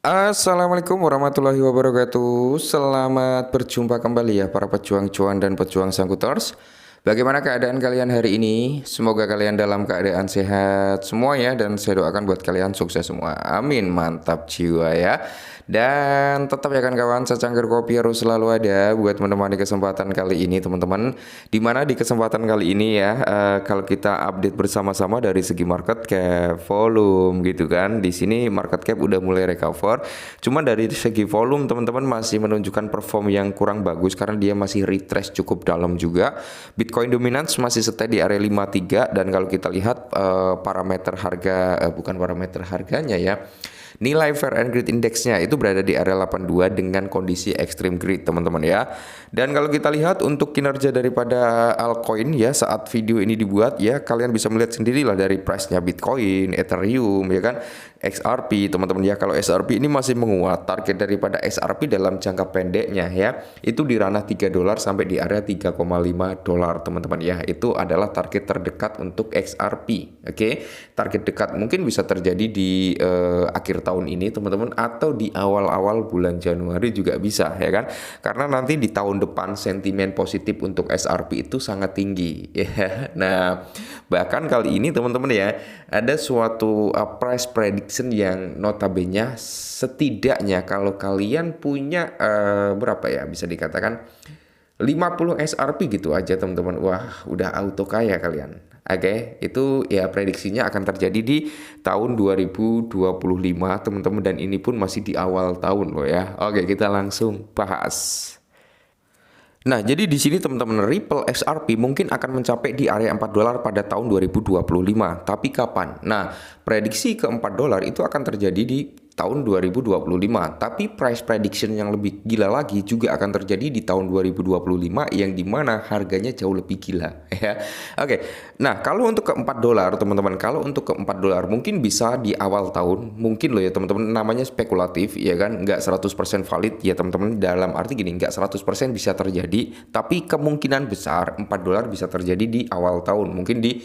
Assalamualaikum warahmatullahi wabarakatuh. Selamat berjumpa kembali ya para pejuang cuan dan pejuang sangkuters. Bagaimana keadaan kalian hari ini? Semoga kalian dalam keadaan sehat semua ya, dan saya doakan buat kalian sukses semua. Amin, mantap jiwa ya. Dan tetap ya kan kawan, secangkir kopi harus selalu ada buat menemani kesempatan kali ini teman-teman. Dimana di kesempatan kali ini ya, kalau kita update bersama-sama dari segi market cap, volume gitu kan. Di sini market cap udah mulai recover. Cuma dari segi volume teman-teman masih menunjukkan perform yang kurang bagus karena dia masih retrace cukup dalam juga. Bitcoin dominance masih stay di area 53, dan kalau kita lihat parameter harga, bukan parameter harganya ya, nilai Fair and Greed Index-nya itu berada di area 82 dengan kondisi extreme greed teman-teman ya. Dan kalau kita lihat untuk kinerja daripada altcoin ya saat video ini dibuat ya, kalian bisa melihat sendirilah dari price-nya Bitcoin, Ethereum ya kan, XRP teman-teman ya. Kalau XRP ini masih menguat, target daripada XRP dalam jangka pendeknya ya itu di ranah 3 dolar sampai di area 3,5 dolar teman-teman ya. Itu adalah target terdekat untuk XRP. Oke. Target dekat mungkin bisa terjadi di akhir tahun ini teman-teman, atau di awal-awal bulan Januari juga bisa ya kan. Karena nanti di tahun depan sentimen positif untuk XRP itu sangat tinggi ya. Nah, bahkan kali ini teman-teman ya, ada suatu price prediction yang notabene setidaknya kalau kalian punya berapa ya, bisa dikatakan 50 SRP gitu aja teman-teman, wah udah auto kaya kalian. Oke, itu ya prediksinya akan terjadi di tahun 2025 teman-teman, dan ini pun masih di awal tahun loh ya. Oke, kita langsung bahas. Nah, jadi di sini teman-teman, Ripple XRP mungkin akan mencapai di area 4 dolar pada tahun 2025. Tapi kapan? Nah, prediksi ke 4 dolar itu akan terjadi di tahun 2025. Tapi price prediction yang lebih gila lagi juga akan terjadi di tahun 2025, yang dimana harganya jauh lebih gila ya. Oke. Nah, kalau untuk ke 4 dolar teman-teman, kalau untuk ke 4 dolar mungkin bisa di awal tahun, mungkin loh ya teman-teman, namanya spekulatif ya kan, nggak 100% valid ya teman-teman. Dalam arti gini, nggak 100% bisa terjadi, tapi kemungkinan besar 4 dolar bisa terjadi di awal tahun, mungkin di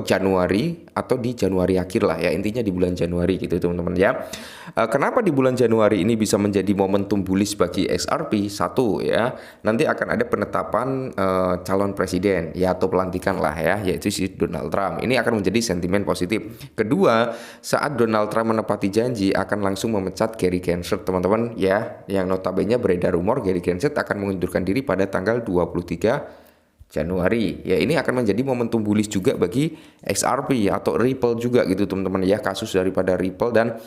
Januari atau di Januari akhir lah ya, intinya di bulan Januari gitu teman-teman ya. Kenapa di bulan Januari ini bisa menjadi momentum bullish bagi XRP? Satu ya, nanti akan ada penetapan calon presiden ya, atau pelantikan lah ya, yaitu si Donald Trump. Ini akan menjadi sentimen positif. Kedua, saat Donald Trump menepati janji akan langsung memecat Gary Gensler teman-teman ya, yang notabene beredar rumor Gary Gensler akan mengundurkan diri pada tanggal 23 Januari. Ya, ini akan menjadi momentum bullish juga bagi XRP atau Ripple juga gitu teman-teman ya. Kasus daripada Ripple dan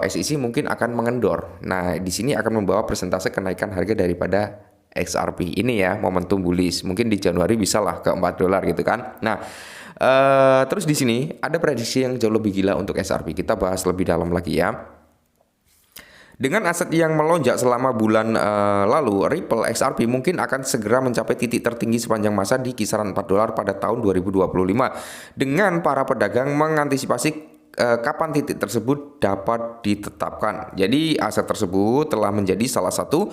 SEC mungkin akan mengendor. Nah, di sini akan membawa persentase kenaikan harga daripada XRP. Ini ya momentum bullish. Mungkin di Januari bisa lah ke 4 dolar gitu kan. Nah, terus di sini ada prediksi yang jauh lebih gila untuk XRP. Kita bahas lebih dalam lagi ya. Dengan aset yang melonjak selama bulan lalu, Ripple XRP mungkin akan segera mencapai titik tertinggi sepanjang masa di kisaran 4 dolar pada tahun 2025. Dengan para pedagang mengantisipasi kapan titik tersebut dapat ditetapkan. Jadi aset tersebut telah menjadi salah satu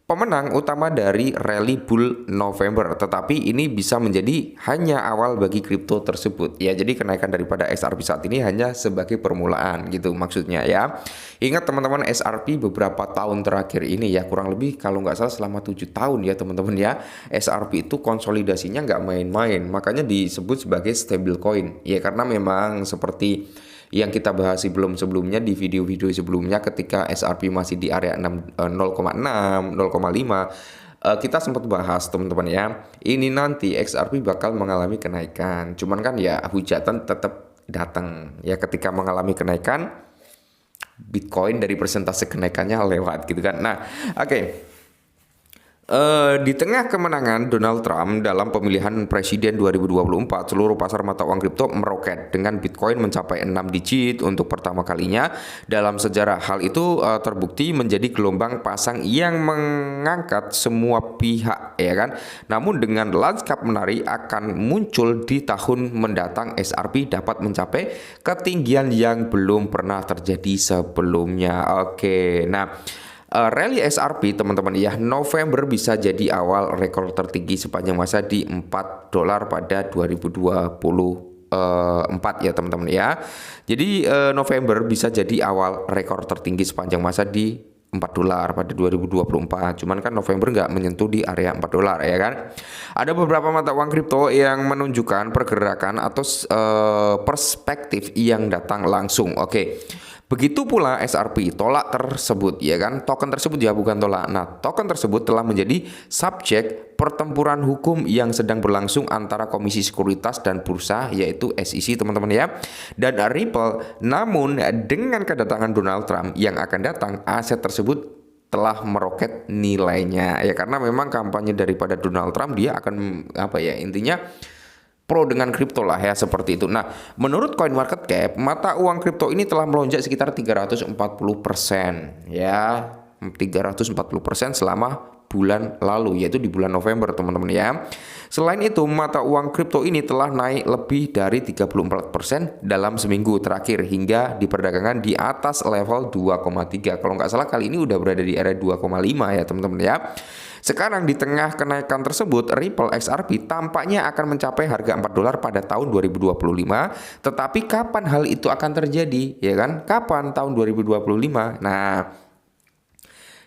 pemenang utama dari rally bull November, tetapi ini bisa menjadi hanya awal bagi kripto tersebut. Ya, jadi kenaikan daripada XRP saat ini hanya sebagai permulaan gitu maksudnya ya. Ingat teman-teman, XRP beberapa tahun terakhir ini ya, kurang lebih kalau nggak salah selama 7 tahun ya teman-teman ya, XRP itu konsolidasinya nggak main-main. Makanya disebut sebagai stable coin. Ya, karena memang seperti yang kita bahas sebelumnya di video-video sebelumnya, ketika XRP masih di area 0,6, 0,5, kita sempat bahas teman-teman ya, ini nanti XRP bakal mengalami kenaikan. Cuman kan ya hujatan tetap datang ya, ketika mengalami kenaikan Bitcoin dari persentase kenaikannya lewat gitu kan. Nah, oke. Di tengah kemenangan Donald Trump dalam pemilihan presiden 2024, seluruh pasar mata uang kripto meroket dengan Bitcoin mencapai 6 digit untuk pertama kalinya dalam sejarah. Hal itu terbukti menjadi gelombang pasang yang mengangkat semua pihak ya kan. Namun dengan lanskap menarik akan muncul di tahun mendatang, XRP dapat mencapai ketinggian yang belum pernah terjadi sebelumnya. Oke, nah, rally XRP teman-teman ya, November bisa jadi awal rekor tertinggi sepanjang masa di 4 dolar pada 2025 2024 ya teman-teman ya. Jadi November bisa jadi awal rekor tertinggi sepanjang masa di $4 pada 2024. Cuman kan November nggak menyentuh di area $4 ya kan. Ada beberapa mata uang kripto yang menunjukkan pergerakan atau perspektif yang datang langsung. Oke. Begitu pula XRP, tolak tersebut ya kan, token tersebut ya bukan tolak. Nah, token tersebut telah menjadi subjek pertempuran hukum yang sedang berlangsung antara Komisi Sekuritas dan Bursa yaitu SEC teman-teman ya, dan Ripple. Namun dengan kedatangan Donald Trump yang akan datang, aset tersebut telah meroket nilainya ya, karena memang kampanye daripada Donald Trump, dia akan apa ya, intinya pro dengan kripto lah ya, seperti itu. Nah, menurut CoinMarketCap, mata uang kripto ini telah melonjak sekitar 340% ya, 340% selama bulan lalu, yaitu di bulan November teman-teman ya. Selain itu, mata uang kripto ini telah naik lebih dari 34% dalam seminggu terakhir hingga diperdagangkan di atas level 2,3. Kalau nggak salah kali ini udah berada di area 2,5 ya teman-teman ya. Sekarang di tengah kenaikan tersebut, Ripple XRP tampaknya akan mencapai harga $4 pada tahun 2025. Tetapi kapan hal itu akan terjadi? Ya kan? Kapan tahun 2025? Nah,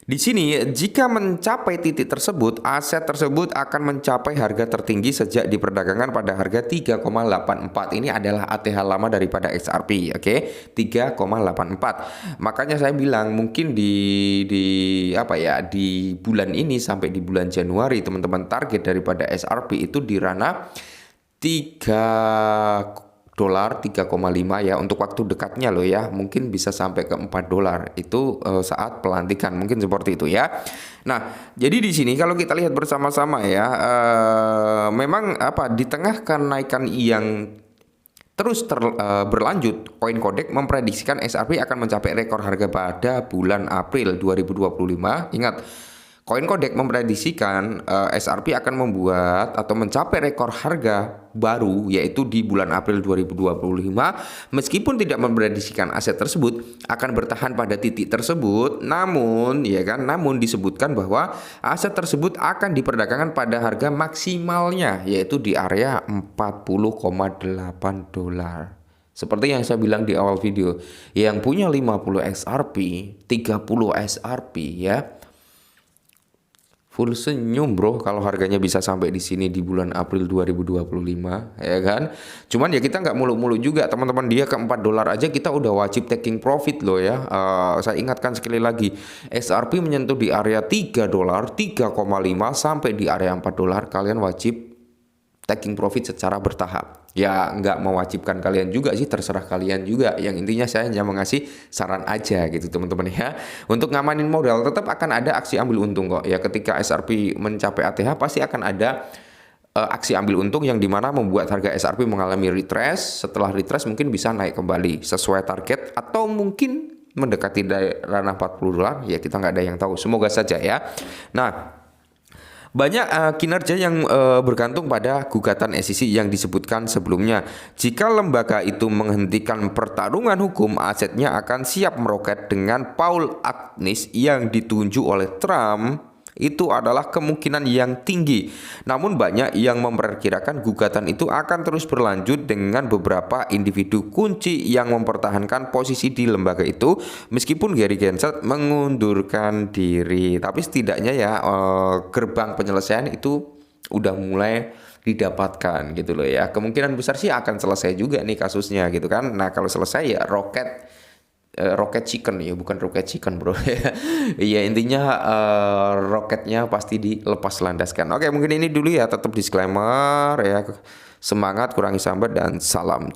di sini jika mencapai titik tersebut, aset tersebut akan mencapai harga tertinggi sejak diperdagangkan pada harga 3,84. Ini adalah ATH lama daripada XRP, oke? 3,84. Makanya saya bilang mungkin di apa ya, di bulan ini sampai di bulan Januari teman-teman, target daripada XRP itu di ranah $3, 3,5 ya, untuk waktu dekatnya loh ya, mungkin bisa sampai ke $4 itu saat pelantikan, mungkin seperti itu ya. Nah, jadi di sini kalau kita lihat bersama-sama ya, memang apa, di tengah kenaikan yang terus berlanjut, CoinCodex memprediksikan XRP akan mencapai rekor harga pada bulan April 2025. Ingat, CoinCodex memprediksikan XRP akan membuat atau mencapai rekor harga baru yaitu di bulan April 2025. Meskipun tidak memprediksikan aset tersebut akan bertahan pada titik tersebut, namun ya kan, namun disebutkan bahwa aset tersebut akan diperdagangkan pada harga maksimalnya yaitu di area $40,8. Seperti yang saya bilang di awal video, yang punya 50 XRP, 30 XRP ya, full senyum bro kalau harganya bisa sampai di sini di bulan April 2025 ya kan. Cuman ya kita nggak muluk-muluk juga teman-teman, dia ke $4 aja kita udah wajib taking profit loh ya. Saya ingatkan sekali lagi, XRP menyentuh di area $3, 3,5 sampai di area $4, kalian wajib taking profit secara bertahap. Ya nggak mewajibkan kalian juga sih, terserah kalian juga. Yang intinya saya hanya mengasih saran aja gitu teman-teman ya. Untuk ngamanin modal tetap akan ada aksi ambil untung kok ya. Ketika XRP mencapai ATH pasti akan ada aksi ambil untung yang dimana membuat harga XRP mengalami retrace. Setelah retrace mungkin bisa naik kembali sesuai target atau mungkin mendekati ranah $40 ya, kita nggak ada yang tahu. Semoga saja ya. Nah, banyak kinerja yang bergantung pada gugatan SEC yang disebutkan sebelumnya. Jika lembaga itu menghentikan pertarungan hukum, asetnya akan siap meroket dengan Paul Agnew yang ditunjuk oleh Trump. Itu adalah kemungkinan yang tinggi. Namun banyak yang memperkirakan gugatan itu akan terus berlanjut dengan beberapa individu kunci yang mempertahankan posisi di lembaga itu meskipun Gary Gensler mengundurkan diri. Tapi setidaknya ya gerbang penyelesaian itu udah mulai didapatkan gitu loh ya. Kemungkinan besar sih akan selesai juga nih kasusnya gitu kan. Nah, kalau selesai ya rocket chicken ya, bukan rocket chicken bro. Iya intinya roketnya pasti dilepas landaskan. Oke, mungkin ini dulu ya, tetap disclaimer ya. Semangat, kurangi sambat dan salam.